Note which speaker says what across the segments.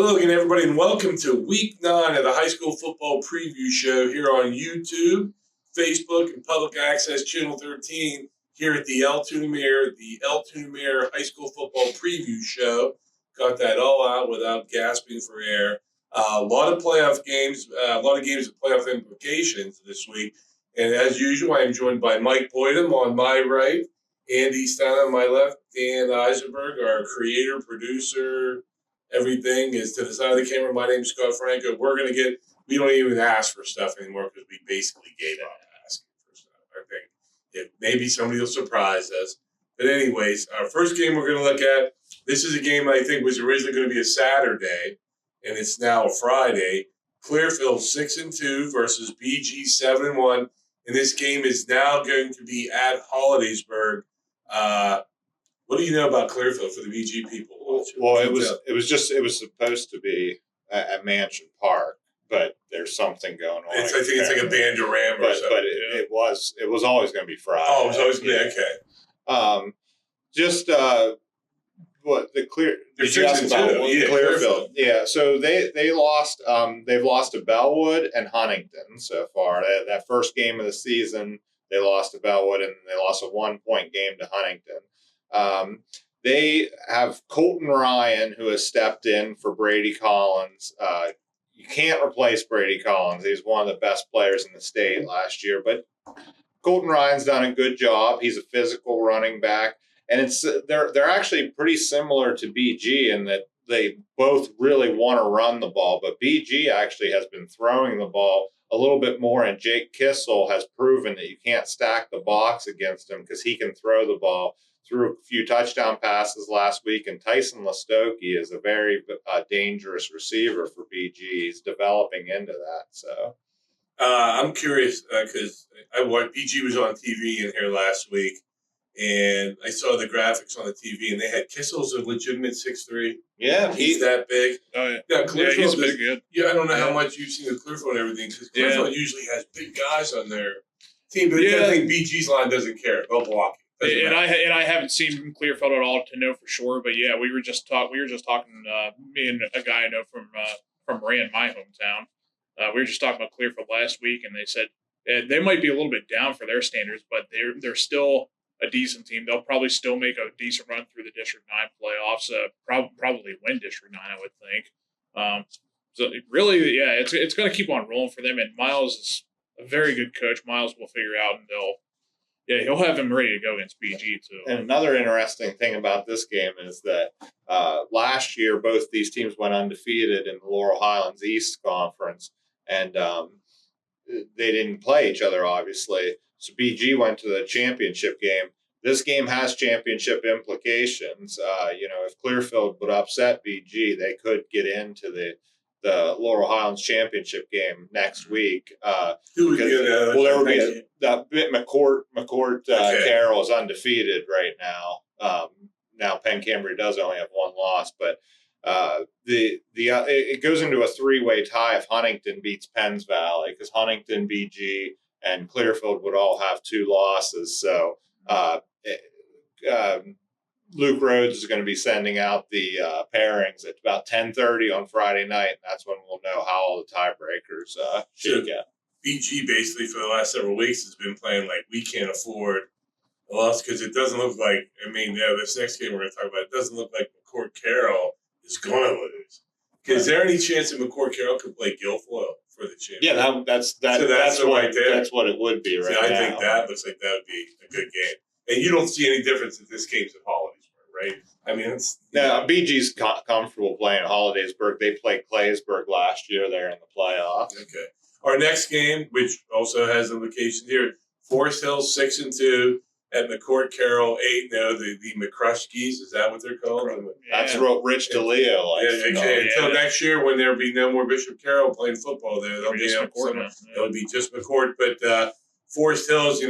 Speaker 1: Hello again, everybody, and welcome to Week 9 of the High School Football Preview Show here on YouTube, Facebook, and Public Access Channel 13 here at the Altoona High School Football Preview Show. Got that all out without gasping for air. A lot of playoff games, a lot of games with playoff implications this week. And as usual, I am joined by Mike Boydum on my right, Andy Stein on my left, Dan Eisenberg, our creator, producer, everything is to the side of the camera. My name's Scott Franco. We don't even ask for stuff anymore because we basically gave up asking for stuff. I think maybe somebody will surprise us. But anyways, our first game we're going to look at, this is a game I think was originally going to be a Saturday, and it's now a Friday. Clearfield 6-2 versus BG 7-1. And this game is now going to be at Hollidaysburg. What do you know about Clearfield for the BG people?
Speaker 2: Well, it was supposed to be at Mansion Park, but there's something going on.
Speaker 1: I think it's like a Bandorama or something.
Speaker 2: But it was always going to be Friday.
Speaker 1: Oh, it was always going to be okay.
Speaker 2: What the clear?
Speaker 1: They're 6-2.
Speaker 2: Clearfield. Yeah. So they lost. They've lost to Bellwood and Huntington so far. That first game of the season, they lost to Bellwood and they lost a 1-point game to Huntington. They have Colton Ryan, who has stepped in for Brady Collins. You can't replace Brady Collins. He's one of the best players in the state last year. But Colton Ryan's done a good job. He's a physical running back. And they're actually pretty similar to BG in that they both really want to run the ball. But BG actually has been throwing the ball a little bit more. And Jake Kissel has proven that you can't stack the box against him because he can throw the ball. Threw a few touchdown passes last week, and Tyson Listokey is a very dangerous receiver for BG. He's developing into that. So
Speaker 1: I'm curious because BG was on TV in here last week, and I saw the graphics on the TV, and they had Kissel's a legitimate 6'3".
Speaker 2: Yeah,
Speaker 1: he's that big.
Speaker 3: Oh yeah, he's big. Good.
Speaker 1: Yeah, I don't know how much you've seen of Clearfield and everything because Clearfield usually has big guys on their team, but I think BG's line doesn't care. They'll block it.
Speaker 3: And I haven't seen Clearfield at all to know for sure, but yeah, we were just talking. Me and a guy I know from Rand, my hometown. We were just talking about Clearfield last week, and they said they might be a little bit down for their standards, but they're still a decent team. They'll probably still make a decent run through the District 9 playoffs. Probably win District 9, I would think. So really, yeah, it's going to keep on rolling for them. And Miles is a very good coach. Miles will figure out, and he'll have him ready to go against BG, too.
Speaker 2: And another interesting thing about this game is that last year, both these teams went undefeated in the Laurel Highlands East Conference, and they didn't play each other, obviously. So BG went to the championship game. This game has championship implications. If Clearfield would upset BG, they could get into the Laurel Highlands championship game next week.
Speaker 1: Who would
Speaker 2: there would be McCort-Carroll is undefeated right now. Now Cambria does only have one loss, but it goes into a 3-way tie if Huntington beats Penns Valley because Huntington, BG, and Clearfield would all have 2 losses. So Luke Rhodes is going to be sending out the pairings at about 10:30 on Friday night. And that's when we'll know how all the tiebreakers shake out.
Speaker 1: BG basically for the last several weeks has been playing like we can't afford a loss because it doesn't look like. This next game we're going to talk about, it doesn't look like McCort-Carroll is going to lose. Is there any chance that McCort-Carroll could play Guilfoyle for the championship?
Speaker 2: Yeah, that's what it would be right now.
Speaker 1: I think that looks like that would be a good game. And you don't see any difference if this game's at Hollidaysburg, right?
Speaker 2: BG's comfortable playing at Hollidaysburg. They played Claysburg last year there in the playoffs.
Speaker 1: Okay. Our next game, which also has implications here, Forest Hill 6-2 at McCort-Carroll 8-0. The McCrushkeys, is that what they're called?
Speaker 2: Yeah. That's what Rich DeLeo likes.
Speaker 1: Until next year when there'll be no more Bishop Carroll playing football there. It'll be just McCort. But Forest Hills,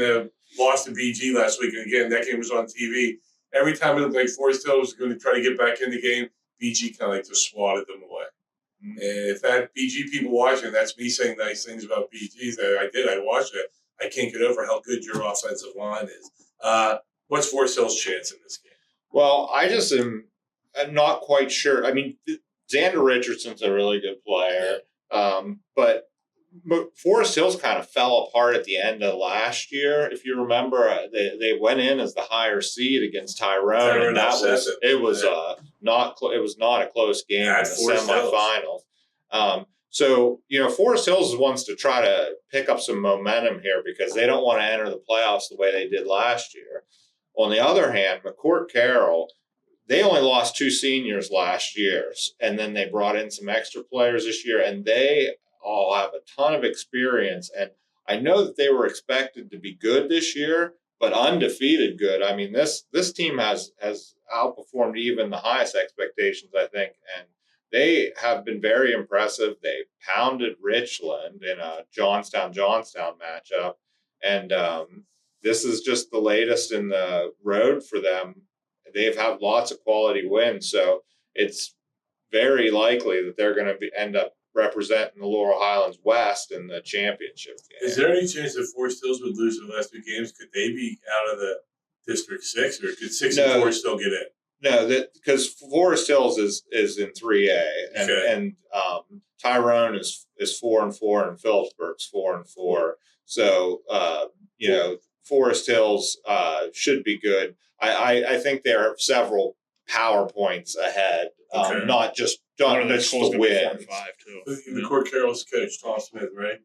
Speaker 1: lost to BG last week. And again, that game was on TV. Every time it looked like Forest Hill was going to try to get back in the game, BG kind of just swatted them away. And if that BG people watching, that's me saying nice things about BG. I watched it. I can't get over how good your offensive line is. What's Forest Hill's chance in this game?
Speaker 2: Well, I just am not quite sure. Xander Richardson's a really good player, but Forest Hills kind of fell apart at the end of last year. If you remember, they went in as the higher seed against Tyrone, and that was not a close game in the semifinals. So Forest Hills wants to try to pick up some momentum here because they don't want to enter the playoffs the way they did last year. On the other hand, McCort-Carroll, they only lost 2 seniors last year, and then they brought in some extra players this year, and they all have a ton of experience. And I know that they were expected to be good this year, but undefeated good. I mean, this team has outperformed even the highest expectations, I think, and they have been very impressive. They pounded Richland in a Johnstown matchup, and this is just the latest in the road for them. They've had lots of quality wins, so it's very likely that they're going to end up representing the Laurel Highlands West in the championship game.
Speaker 1: Is there any chance that Forest Hills would lose the last 2 games? Could they be out of the District 6, or could 6 and 4 still get in?
Speaker 2: No, because Forest Hills is in 3A, and Tyrone is 4 and 4, and Philipsburg's 4 and 4. So Forest Hills should be good. I think there are several power points ahead, not just the win.
Speaker 1: The McCort-Carroll's coach, Tom Smith, right?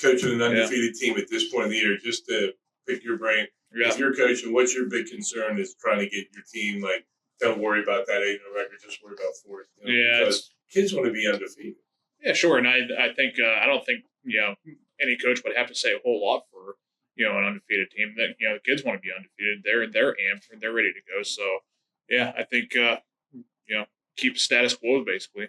Speaker 1: Coaching an undefeated team at this point in the year, just to pick your brain. Yeah. If you're coaching, what's your big concern is trying to get your team, like, don't worry about that 8-0 record, just worry about fourth. Because kids want to be undefeated.
Speaker 3: Yeah, sure. And I think I don't think any coach would have to say a whole lot for an undefeated team. That the kids want to be undefeated. They're amped and they're ready to go. So yeah, I think keep the status quo basically.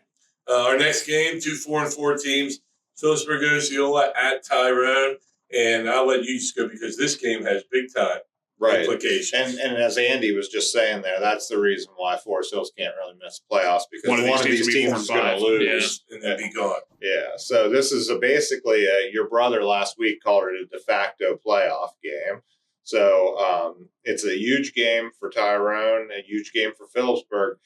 Speaker 1: Our next game, 2 4 and 4 teams. Philipsburg Osceola at Tyrone, and I'll let you just go because this game has big time implications.
Speaker 2: And as Andy was just saying there, that's the reason why Forest Hills can't really miss playoffs, because one of these teams is going to lose
Speaker 1: and then be gone.
Speaker 2: Yeah, so this is basically your brother last week called it a de facto playoff game. So it's a huge game for Tyrone, a huge game for Philipsburg.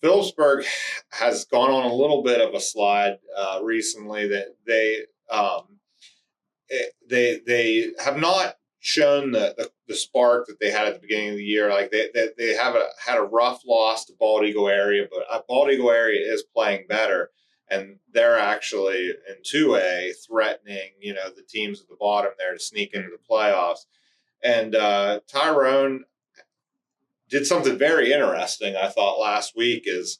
Speaker 2: Philipsburg has gone on a little bit of a slide recently. That they have not shown the spark that they had at the beginning of the year. Like they have had a rough loss to Bald Eagle area, but Bald Eagle area is playing better, and they're actually in 2A threatening the teams at the bottom there to sneak into the playoffs. And Tyrone did something very interesting, I thought, last week is,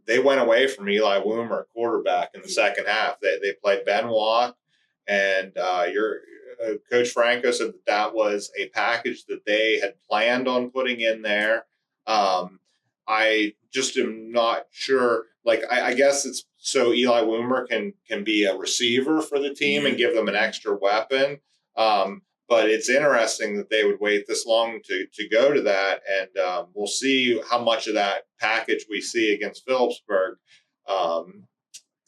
Speaker 2: they went away from Eli Woomer, quarterback, in the second half. They played Benoit, and your Coach Franco said that was a package that they had planned on putting in there. I just am not sure. Like, I guess it's so Eli Woomer can be a receiver for the team and give them an extra weapon. But it's interesting that they would wait this long to go to that, and we'll see how much of that package we see against Philipsburg.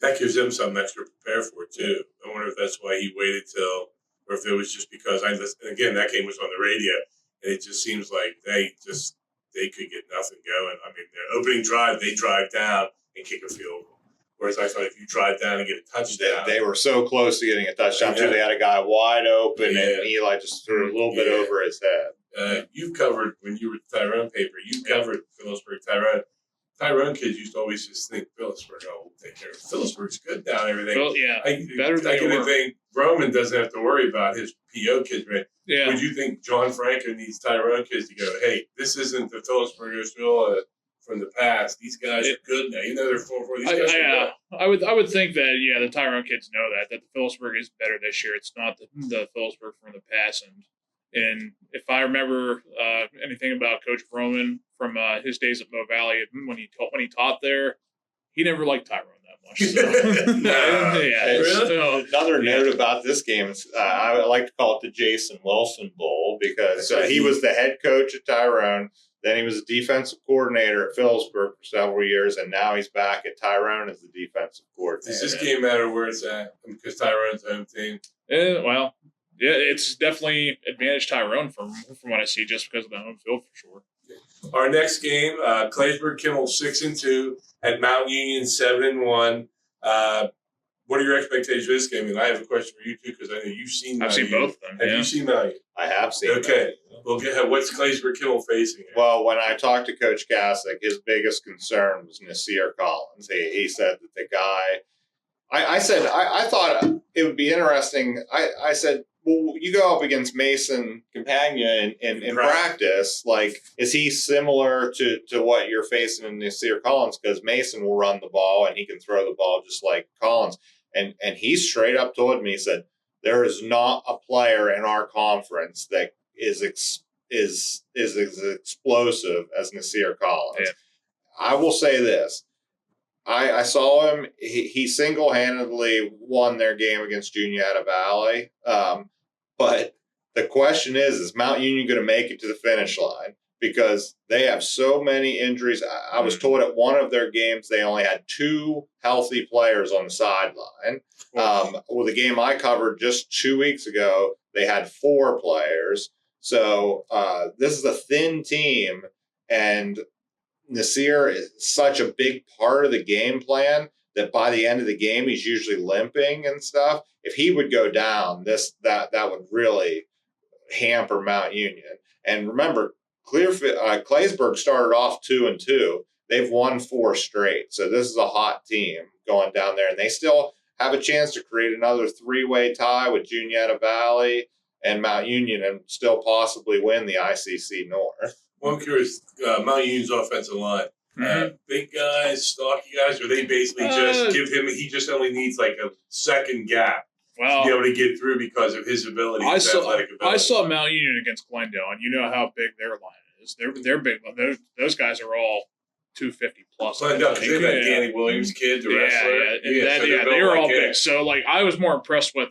Speaker 1: That gives them something extra to prepare for, too. I wonder if that's why he waited till, or if it was just because again, that game was on the radio, and it just seems like they could get nothing going. I mean, their opening drive, they drive down and kick a field goal. Whereas I thought if you drive down and get a touchdown.
Speaker 2: They were so close to getting a touchdown, too. They had a guy wide open, and Eli just threw a little bit over his head.
Speaker 1: You've covered, when you were at the Tyrone paper, you covered Philipsburg, Tyrone. Tyrone kids used to always just think Philipsburg, we'll take care of it. Philipsburg's good down and everything.
Speaker 3: Well, better than
Speaker 1: I can think Roman doesn't have to worry about his PO kids, right? Yeah. Would you think John Franco needs Tyrone kids to go, hey, this isn't the Philipsburg Osceola from the past? These guys are good now. They're 4-4. These guys are good.
Speaker 3: I would think that the Tyrone kids know that the Philipsburg is better this year. It's not the Philipsburg from the past. And if I remember anything about Coach Broman from his days at Mo Valley, when he taught there, he never liked Tyrone that much. So.
Speaker 2: Another note about this game is I like to call it the Jason Wilson Bowl, because he was the head coach at Tyrone. Then he was a defensive coordinator at Philipsburg for several years, and now he's back at Tyrone as the defensive coordinator.
Speaker 1: Does this game matter where it's at? Because Tyrone's home team.
Speaker 3: It's definitely advantage Tyrone from what I see, just because of the home field for sure.
Speaker 1: Our next game, Claysburg Kimmel 6-2 at Mount Union 7-1. What are your expectations for this game? And I have a question for you too, because I know you've seen.
Speaker 3: I've seen both of them.
Speaker 1: Have you seen Mount Union?
Speaker 2: I have seen.
Speaker 1: Okay. Well, go ahead. What's Claysburg Kimmel facing?
Speaker 2: Well, when I talked to Coach Gassick, his biggest concern was Nasir Collins. He said that the guy. I said I thought it would be interesting. I said, well, you go up against Mason Campagna in practice. Like, is he similar to what you're facing in Nasir Collins? Because Mason will run the ball and he can throw the ball just like Collins. And he straight up told me, he said, there is not a player in our conference that is as explosive as Nasir Collins.
Speaker 3: Yeah.
Speaker 2: I will say this. I saw him. He single-handedly won their game against Juniata Valley. But the question is Mount Union going to make it to the finish line? Because they have so many injuries. I was told at one of their games they only had 2 healthy players on the sideline. Well, the game I covered just 2 weeks ago, they had 4 players. So this is a thin team, and Nasir is such a big part of the game plan that by the end of the game he's usually limping and stuff. If he would go down, that would really hamper Mount Union. And remember, Clearfield, Claysburg started off 2-2. They've won 4 straight, so this is a hot team going down there, and they still have a chance to create another 3-way tie with Juniata Valley and Mount Union, and still possibly win the ICC North.
Speaker 1: Well, I'm curious, Mount Union's offensive line. Big guys, stocky guys, or they basically just give him, he just only needs like a second gap to be able to get through because of his ability, athletic ability.
Speaker 3: I saw Mount Union against Glendale, and you know how big their line is. They're big. Those guys are all 250 plus.
Speaker 1: Glendale, because they had Danny Williams kid, the wrestler.
Speaker 3: They were all big. So like I was more impressed with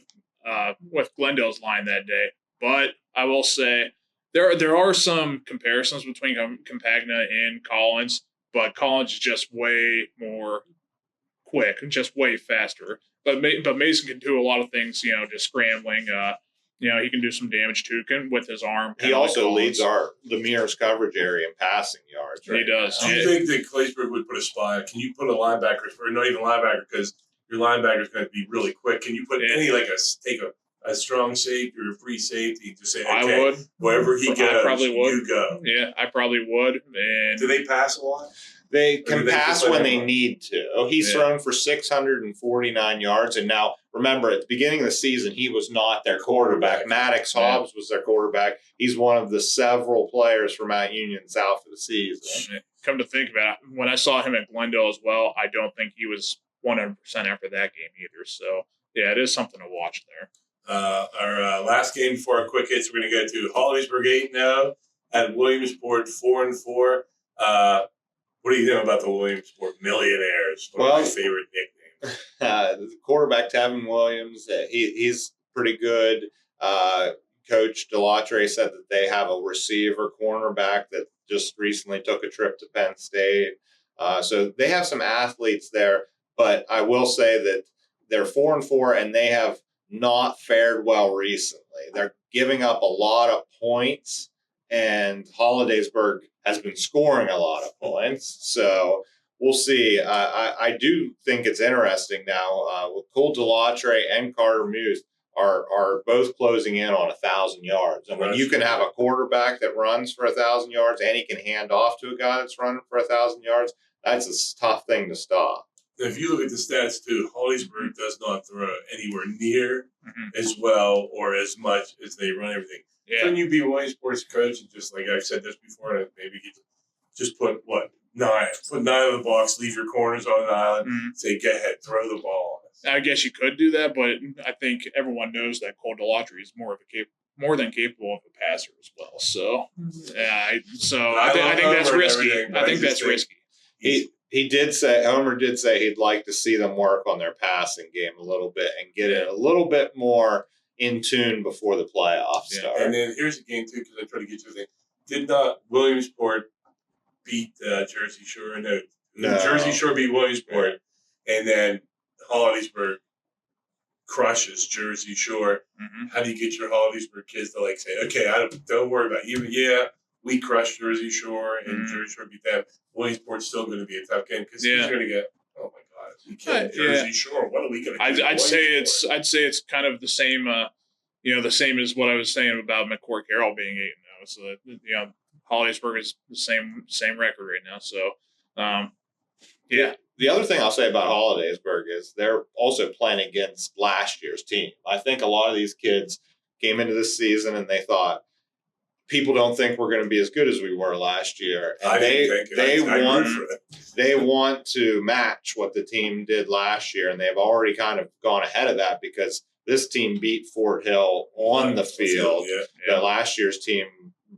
Speaker 3: Glendale's line that day. But I will say there are some comparisons between Campagna and Collins, but Collins is just way more quick, just way faster. But Mason can do a lot of things, just scrambling. He can do some damage too with his arm.
Speaker 2: He also leads the Mirrors coverage area in passing yards. Right?
Speaker 3: He does.
Speaker 1: Do you think that Claysburg would put a spy? Can you put a linebacker, or not even linebacker, because your linebacker is going to be really quick? Can you put take a strong safety or a free safety to say, okay,
Speaker 3: I would.
Speaker 1: Wherever he goes,
Speaker 3: I probably would.
Speaker 1: You go.
Speaker 3: Yeah, I probably would. And
Speaker 1: do they pass a lot?
Speaker 2: They can pass when they need to. He's thrown for 649 yards. And now, remember, at the beginning of the season, he was not their quarterback. Maddox Hobbs was their quarterback. He's one of the several players from Mount Union's out for the season.
Speaker 3: Come to think about it, when I saw him at Glendale as well, I don't think he was 100% after that game either. So, yeah, it is something to watch there.
Speaker 1: Our last game before our quick hits, we're going to go to Hollidaysburg 8-0 at Williamsport 4-4. What do you know about the Williamsport Millionaires? One of my favorite nicknames.
Speaker 2: The quarterback, Tevin Williams, he's pretty good. Coach Delatre said that they have a receiver cornerback that just recently took a trip to Penn State. So they have some athletes there. But I will say that they're 4-4, and they have not fared well recently. They're giving up a lot of points, and Hollidaysburg has been scoring a lot of points. So we'll see. I do think it's interesting now with Cole Delatre and Carter Muse are both closing in on 1,000 yards. And when you can have a quarterback that runs for 1,000 yards and he can hand off to a guy that's running for 1,000 yards, that's a tough thing to stop.
Speaker 1: If you look at the stats too, Hollidaysburg does not throw anywhere near as well or as much as they run everything. Yeah. Couldn't you be Williamsport's coach and just, like I've said this before, and maybe just put 9 in the box, leave your corners on an island, say, get ahead, throw the ball.
Speaker 3: I guess you could do that, but I think everyone knows that Cole Delatre is more than capable of a passer as well. So, I think that's risky. I think that's risky.
Speaker 2: He did say, Homer did say he'd like to see them work on their passing game a little bit and get it a little bit more in tune before the playoffs start.
Speaker 1: And then here's a game too, because I try to get you a thing. Did not Williamsport beat Jersey Shore? No. Jersey Shore beat Williamsport, and then Hollidaysburg crushes Jersey Shore. How do you get your Hollidaysburg kids to say, okay, don't worry about it. Yeah, we crushed Jersey Shore, and Jersey Shore beat them. Williamsport's still going to be a tough game because he's going to get. Oh my God, we killed Jersey Shore. What are we going to do?
Speaker 3: I'd say it's kind of the same. The same as what I was saying about McCort-Carroll being 8-0. So Hollidaysburg is the same record right now. So,
Speaker 2: The other thing I'll say about Hollidaysburg is they're also playing against last year's team. I think a lot of these kids came into this season and they thought, people don't think we're going to be as good as we were last year. And they want to match what the team did last year, and they've already kind of gone ahead of that because this team beat Fort Hill on the field. That last year's team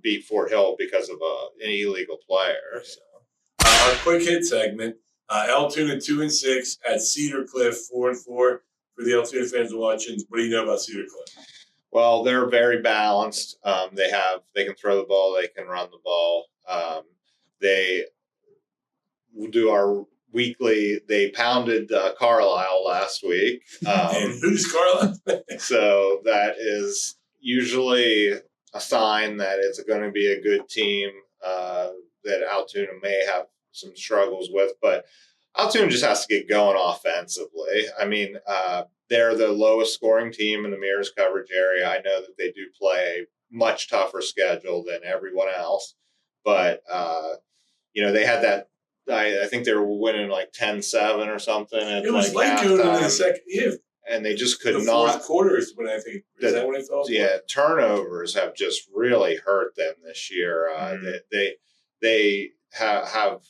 Speaker 2: beat Fort Hill because of an illegal player. So.
Speaker 1: Our quick hit segment. Altoona 2-6 at Cedar Cliff 4-4 for the Altoona fans watching. What do you know about Cedar Cliff?
Speaker 2: Well, they're very balanced. They can throw the ball, they can run the ball. They will do our weekly. They pounded Carlisle last week.
Speaker 1: And who's Carlisle?
Speaker 2: So that is usually a sign that it's going to be a good team that Altoona may have some struggles with, but Altoona just has to get going offensively. I mean, they're the lowest scoring team in the Mirrors coverage area. I know that they do play a much tougher schedule than everyone else, but they had that. I think they were winning like 10-7 or something.
Speaker 1: It was like going into the second half.
Speaker 2: And they just could not.
Speaker 1: The fourth quarter is when I think. Is that when it fell?
Speaker 2: Yeah, turnovers have just really hurt them this year. They have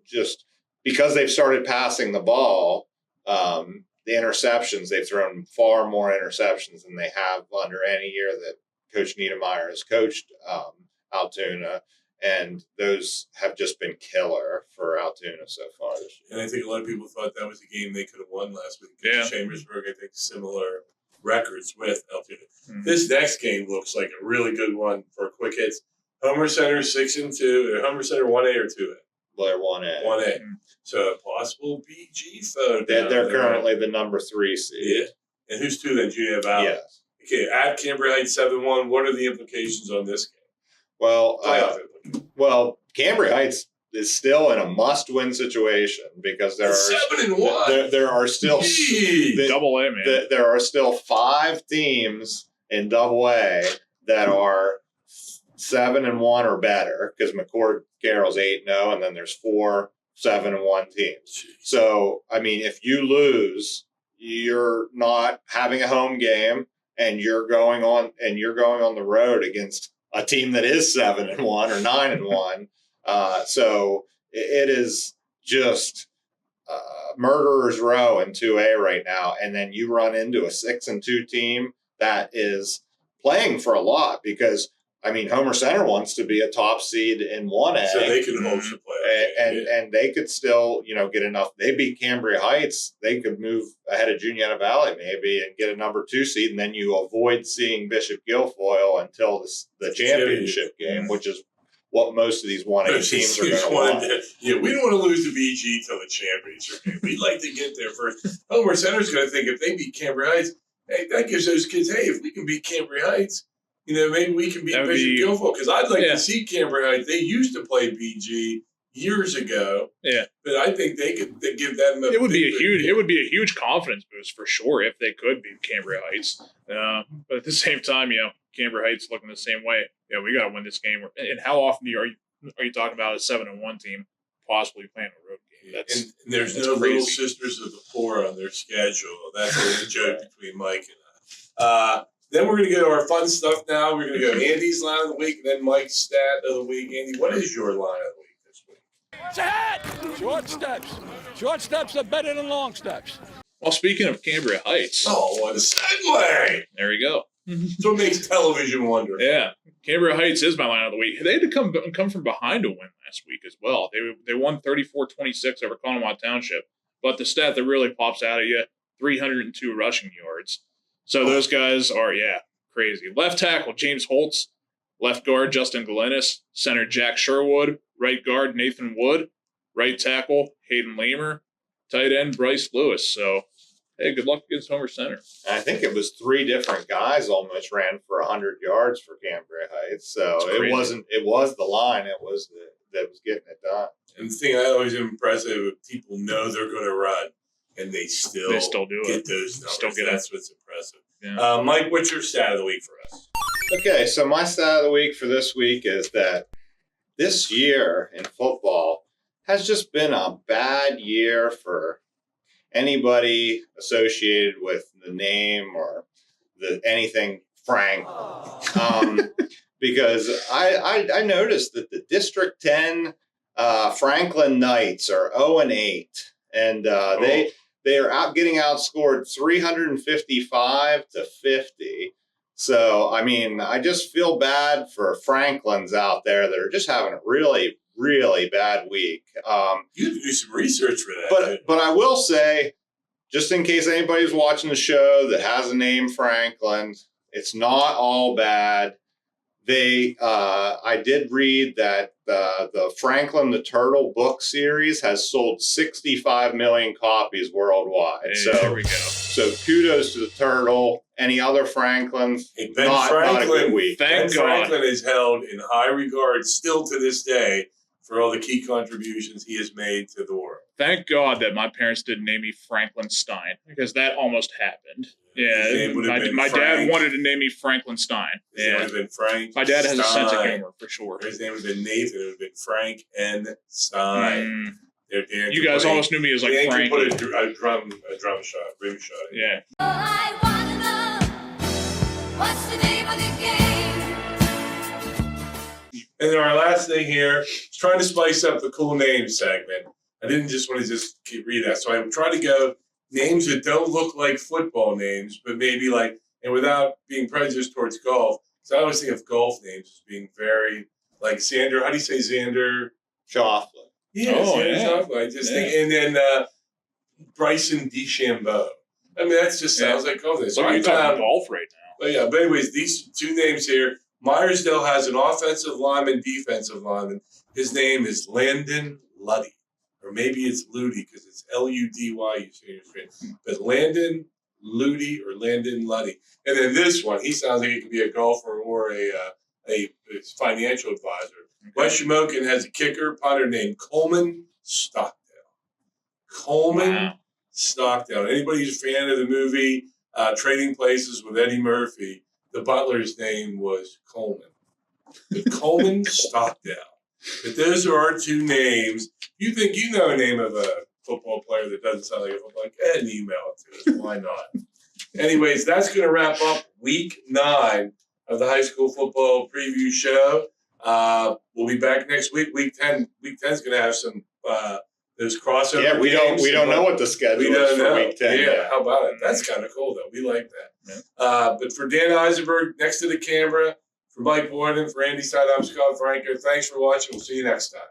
Speaker 2: just because they've started passing the ball, the interceptions, they've thrown far more interceptions than they have under any year that Coach Niedermeyer has coached Altoona. And those have just been killer for Altoona so far this year.
Speaker 1: And I think a lot of people thought that was a game they could have won last week.
Speaker 3: Yeah.
Speaker 1: Chambersburg, I think, similar records with Altoona. Mm-hmm. This next game looks like a really good one for quick hits. Homer Center 6-2. Homer Center 1A or 2A?
Speaker 2: Well, they're 1A.
Speaker 1: 1A. Mm-hmm. So a possible BG foe.
Speaker 2: They're currently the number 3 seed.
Speaker 1: Yeah. And who's 2 then? Junior Valley?
Speaker 2: Yes.
Speaker 1: Okay, at Cambria Heights 7-1. What are the implications on this game?
Speaker 2: Well, Cambria Heights is still in a must-win situation because there are still
Speaker 3: double A, man.
Speaker 2: There are still 5 teams in double A that are 7-1 or better because McCort-Carroll's 8-0, and then there's 4 7-1 teams. So, I mean, if you lose, you're not having a home game, and you're going on the road against a team that is 7-1 or 9-1. So it is just murderer's row in 2A right now. And then you run into a 6-2 team that is playing for a lot because, I mean, Homer Center wants to be a top seed in 1A.
Speaker 1: So they could host the play.
Speaker 2: And they could still, get enough. They beat Cambria Heights. They could move ahead of Juniata Valley maybe and get a number 2 seed. And then you avoid seeing Bishop Guilfoyle until the championship game, which is what most of these 1A teams are going to want.
Speaker 1: Yeah, we don't want to lose to BG till the championship game. We'd like to get there first. Homer Center's going to think if they beat Cambria Heights, hey, that gives those kids, hey, if we can beat Cambria Heights, maybe we can beat Bishop Guilfoyle. Because I'd like to see Cambria Heights. They used to play BG years ago.
Speaker 3: Yeah.
Speaker 1: But I think they give them
Speaker 3: it would be a huge confidence boost for sure if they could beat Cambria Heights. But at the same time, Cambria Heights looking the same way. We got to win this game. And how often are you talking about a 7-1 team possibly playing a road game?
Speaker 1: And there's no crazy. Little Sisters of the Poor on their schedule. That's a joke between Mike and I. Then we're going to get our fun stuff now. We're going to go Andy's line of the week and then Mike's stat of the week. Andy, what is your line of the week this week?
Speaker 4: It's a hat! Short steps. Short steps are better than long steps.
Speaker 3: Well, speaking of Cambria Heights.
Speaker 1: Oh, what a segue!
Speaker 3: There we go.
Speaker 1: That's what makes television wonderful.
Speaker 3: Yeah. Cambria Heights is my line of the week. They had to come from behind to win last week as well. They won 34-26 over Conemaugh Township. But the stat that really pops out at you, 302 rushing yards. So those guys are, crazy. Left tackle, James Holtz. Left guard, Justin Galenis. Center, Jack Sherwood. Right guard, Nathan Wood. Right tackle, Hayden Lamer. Tight end, Bryce Lewis. So Hey, good luck against Homer Center.
Speaker 2: And I think it was 3 different guys almost ran for 100 yards for Cambria Heights. So
Speaker 3: That's crazy.
Speaker 2: it was the line. It was that was getting it done.
Speaker 1: And the thing I always am impressed with, people know they're going to run, and they still
Speaker 3: do
Speaker 1: get
Speaker 3: it.
Speaker 1: those numbers.
Speaker 3: Still get
Speaker 1: That's what's impressive.
Speaker 3: Yeah.
Speaker 1: Mike, what's your stat of the week for us?
Speaker 2: Okay, so my stat of the week for this week is that this year in football has just been a bad year for anybody associated with the name or anything Frank. Because I noticed that the District 10 Franklin Knights are 0-8, and they are getting outscored 355-50. So, I mean, I just feel bad for Franklins out there that are just having a really, really bad week.
Speaker 1: You have to do some research for that.
Speaker 2: But I will say, just in case anybody's watching the show that has a name Franklin, it's not all bad. I did read that the Franklin the Turtle book series has sold 65 million copies worldwide.
Speaker 3: Hey,
Speaker 2: so
Speaker 3: there we go.
Speaker 2: So kudos to the Turtle. Any other Franklins?
Speaker 1: Hey, Ben
Speaker 2: not a good week.
Speaker 1: Ben Franklin is held in high regard still to this day for all the key contributions he has made to the world.
Speaker 3: Thank God that my parents didn't name me Franklin Stein, because that almost happened. Yeah, my dad wanted to name me Franklin Stein.
Speaker 1: His name would have been Frank.
Speaker 3: My dad has a sense of
Speaker 1: Stein.
Speaker 3: humor for sure.
Speaker 1: His name would have been Nathan. It would have been Frank N. Stein.
Speaker 3: You guys almost knew me as like
Speaker 1: Dan
Speaker 3: Frank.
Speaker 1: could put a drum shot, rim shot.
Speaker 3: Yeah.
Speaker 5: I wanna know what's the name of the game.
Speaker 1: And then our last thing here is trying to spice up the cool names segment. I didn't just want to just read that. So I tried to go names that don't look like football names, but maybe like, and without being prejudiced towards golf. So I always think of golf names as being very, like Xander. How do you say Xander?
Speaker 2: Shoffley.
Speaker 1: Yeah, Xander Shoffley. I just think, and then Bryson DeChambeau. I mean, that just sounds like golf.
Speaker 3: So you're talking golf right now.
Speaker 1: But yeah, but anyways, these 2 names here. Myersdale has an offensive lineman, defensive lineman. His name is Landon Ludy. Or maybe it's Ludy because it's Ludy, you say your screen. But Landon Ludy or Landon Ludy. And then this one, he sounds like he could be a golfer or a financial advisor. Okay. West Shamokin has a kicker, punter named Coleman Stockdale. Stockdale. Anybody who's a fan of the movie Trading Places with Eddie Murphy, the butler's name was Coleman. But Coleman Stockdale. But those are our 2 names. You think you know a name of a football player that doesn't sound like a football player? Go ahead and email it to us. Why not? Anyways, that's going to wrap up week 9 of the high school football preview show. We'll be back next week. Week 10 is going to have some those crossover.
Speaker 2: Yeah, we don't know what the schedule is for week 10.
Speaker 1: Yeah, how about it? That's kind of cool though. We like that. Yeah. But for Dan Eisenberg, next to the camera, for Mike Boyden, for Andy Side, I'm Scott Franco. Thanks for watching. We'll see you next time.